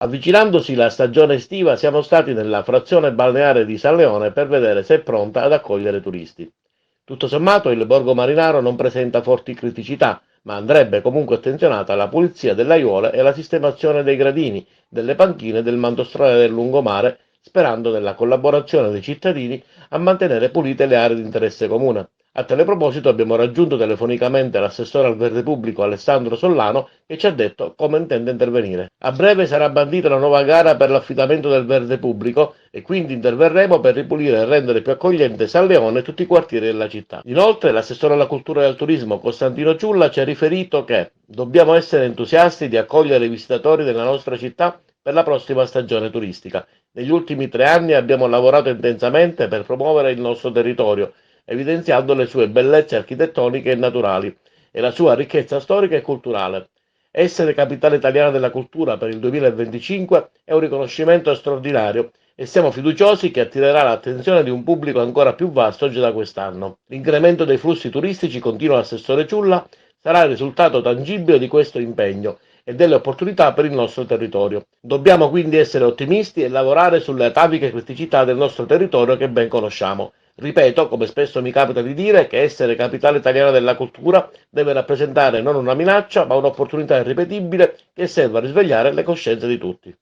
Avvicinandosi la stagione estiva, siamo stati nella frazione balneare di San Leone per vedere se è pronta ad accogliere turisti. Tutto sommato il borgo marinaro non presenta forti criticità, ma andrebbe comunque attenzionata la pulizia delle aiuole e la sistemazione dei gradini, delle panchine e del mandostrale del lungomare, sperando nella collaborazione dei cittadini a mantenere pulite le aree di interesse comune. A tale proposito abbiamo raggiunto telefonicamente l'assessore al verde pubblico Alessandro Sollano che ci ha detto come intende intervenire. A breve sarà bandita la nuova gara per l'affidamento del verde pubblico e quindi interverremo per ripulire e rendere più accogliente San Leone e tutti i quartieri della città. Inoltre l'assessore alla cultura e al turismo Costantino Ciulla ci ha riferito che dobbiamo essere entusiasti di accogliere i visitatori della nostra città per la prossima stagione turistica. Negli ultimi 3 anni abbiamo lavorato intensamente per promuovere il nostro territorio evidenziando le sue bellezze architettoniche e naturali e la sua ricchezza storica e culturale. Essere capitale italiana della cultura per il 2025 è un riconoscimento straordinario e siamo fiduciosi che attirerà l'attenzione di un pubblico ancora più vasto già da quest'anno. L'incremento dei flussi turistici, continua l'assessore Ciulla, sarà il risultato tangibile di questo impegno e delle opportunità per il nostro territorio. Dobbiamo quindi essere ottimisti e lavorare sulle ataviche criticità del nostro territorio che ben conosciamo. Ripeto, come spesso mi capita di dire, che essere capitale italiana della cultura deve rappresentare non una minaccia, ma un'opportunità irripetibile che serve a risvegliare le coscienze di tutti.